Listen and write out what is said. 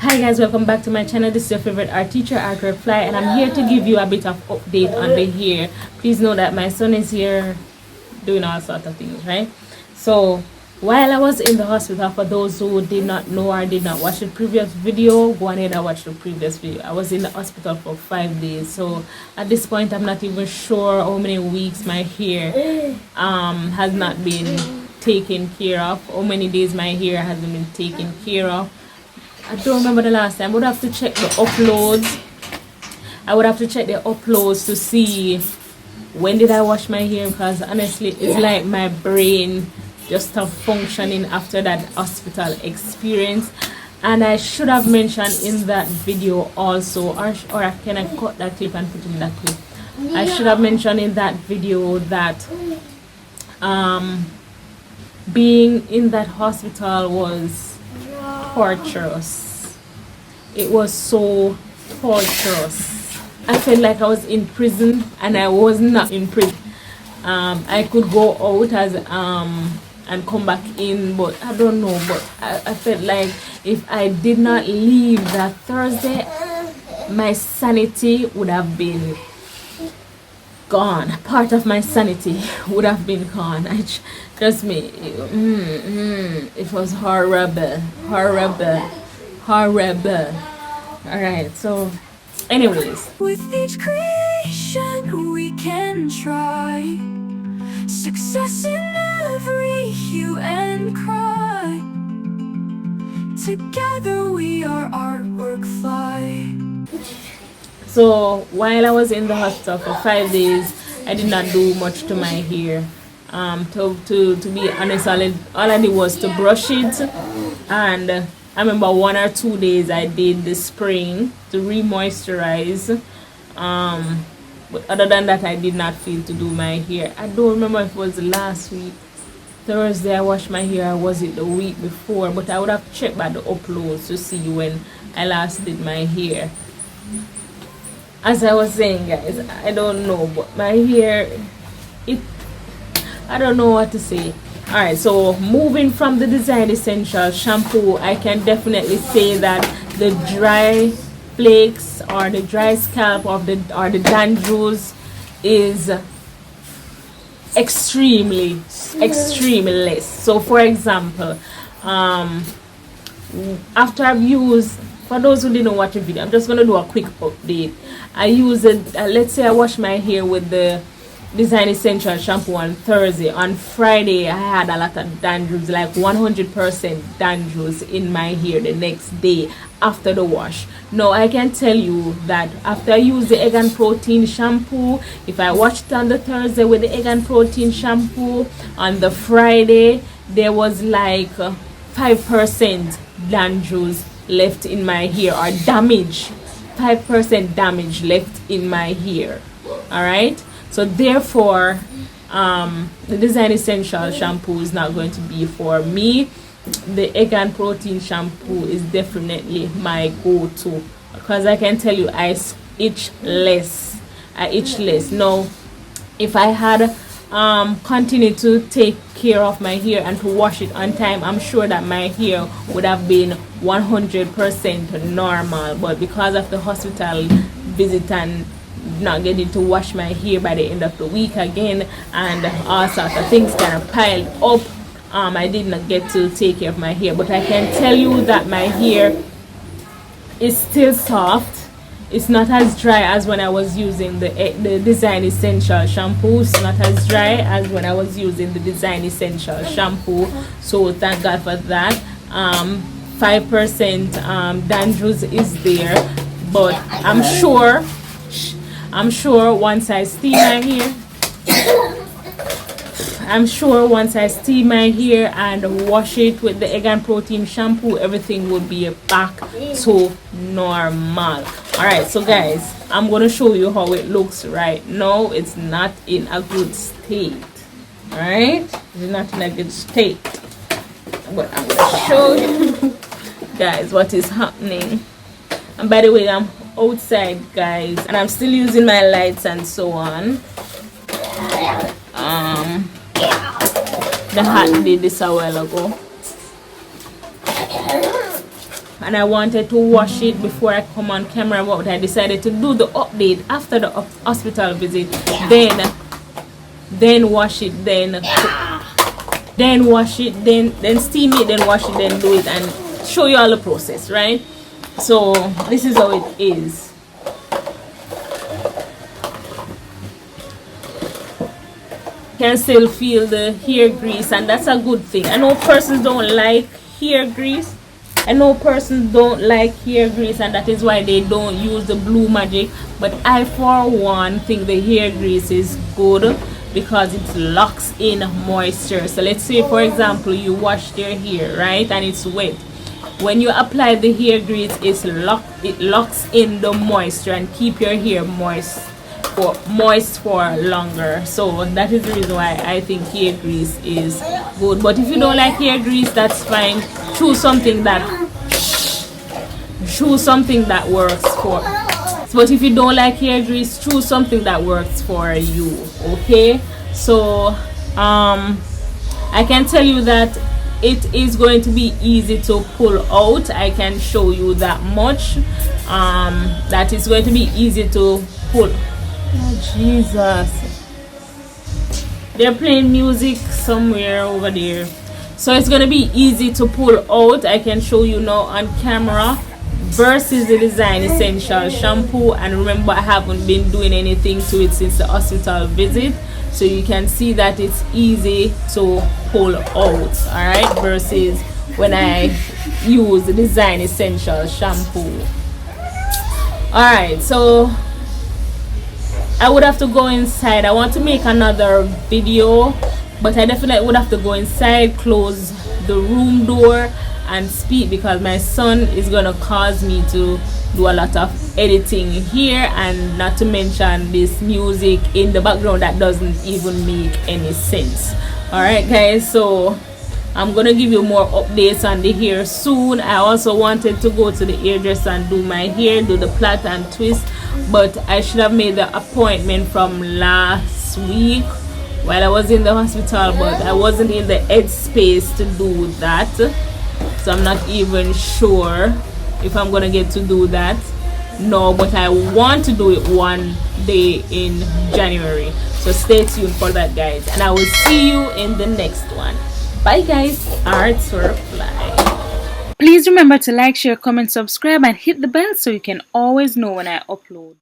Hi guys, welcome back to my channel. This is your favorite art teacher, Art Reply, and I'm here to give you a bit of update on the hair. Please know that my son is here doing all sorts of things, right? So while I was in the hospital, for those who did not know or did not watch the previous video, go ahead and watch the previous video. I was in the hospital for 5 days, so at this point I'm not even sure how many weeks my hair has not been taken care of, how many days my hair hasn't been taken care of. I don't remember the last time. I would have to check the uploads. I would have to check the uploads to see when did I wash my hair, because honestly it's like my brain just stopped functioning after that hospital experience. And I should have mentioned in that video also, or can I cut that clip and put in that clip? I should have mentioned in that video that being in that hospital was torturous. It was so torturous. I felt like I was in prison, and I was not in prison. I could go out as and come back in, but I don't know, but I felt like if I did not leave that Thursday, my sanity would have been gone. Part of my sanity would have been gone. Trust me, it was horrible. Alright, so anyways, with each creation we can try success in every hue and cry. Together we are artwork fly. so while I was in the hospital for 5 days, I did not do much to my hair. To be honest, all I did was to brush it, and I remember 1 or 2 days I did the spraying to re-moisturize. But other than that, I did not feel to do my hair. I don't remember if it was last week Thursday I washed my hair, or was it the week before, but I would have checked by the uploads to see when I last did my hair. As I was saying, guys, I don't know, but my hair, I don't know what to say. Alright, so moving from the Design Essential shampoo, I can definitely say that the dry flakes or the dry scalp or the dandruffs is extremely less. So for example, after I've used, for those who didn't watch the video, I'm just going to do a quick update. I use it, let's say I wash my hair with the Design Essential shampoo on Thursday. On Friday I had a lot of dandruffs, like 100% dandruffs in my hair the next day after the wash. Now I can tell you that after I use the egg and protein shampoo, if I washed on the Thursday with the egg and protein shampoo, on the Friday there was like 5% dandruffs left in my hair, or damage, 5% damage left in my hair. All right, so therefore the Design Essential shampoo is not going to be for me. The egg and protein shampoo is definitely my go-to, because I can tell you I itch less. Now if I had continued to take care of my hair and to wash it on time, I'm sure that my hair would have been 100% normal. But because of the hospital visit and not getting to wash my hair by the end of the week again, and all sorts of things kind of piled up, I did not get to take care of my hair. But I can tell you that my hair is still soft. It's not as dry as when I was using the Design Essential shampoo. It's not as dry as when I was using the Design Essential shampoo, so thank God for that. 5% dandruff is there, but I'm sure once I steam my hair, and wash it with the egg and protein shampoo, everything will be back to normal. Alright, so guys, I'm going to show you how it looks right now. It's not in a good state. Alright, it's not in a good state, but I'm going to show you guys what is happening. And by the way, I'm outside, guys, and I'm still using my lights and so on. The hat did this a while ago. and I wanted to wash it before I come on camera, but I decided to do the update after the hospital visit, then wash it, then wash it, then steam it, then wash it, then do it, and show you all the process, right? So this is how it is. Can still feel the hair grease, and that's a good thing. I know persons don't like hair grease. And that is why they don't use the Blue Magic. But I, for one, think the hair grease is good because it locks in moisture. So let's say, for example, you washed your hair, right, and it's wet. When you apply the hair grease, it locks in the moisture and keep your hair moist for longer. So that is the reason why I think hair grease is good. But if you don't like hair grease, that's fine. Choose something that works for. But if you don't like hair grease, choose something that works for you. Okay, so I can tell you that it is going to be easy to pull out. I can show you that much. That is going to be easy to pull. Oh, Jesus, they're playing music somewhere over there. So it's gonna be easy to pull out. I can show you now on camera versus the Design Essential shampoo. And remember, I haven't been doing anything to it since the hospital visit, so you can see that it's easy to pull out, all right, versus when I use the Design Essential shampoo. All right, so I would have to go inside. I want to make another video, but I definitely would have to go inside, close the room door, and speak, because my son is gonna cause me to do a lot of editing here, and not to mention this music in the background that doesn't even make any sense. All right, guys, so I'm gonna give you more updates on the hair soon. I also wanted to go to the hairdresser and do my hair, do the plait and twist, but I should have made the appointment from last week while I was in the hospital, but I wasn't in the headspace to do that, so I'm not even sure if I'm gonna get to do that. No, but I want to do it one day in January, so stay tuned for that, guys, and I will see you in the next one. Bye, guys. Arts or Fly. Please remember to like, share, comment, subscribe, and hit the bell so you can always know when I upload.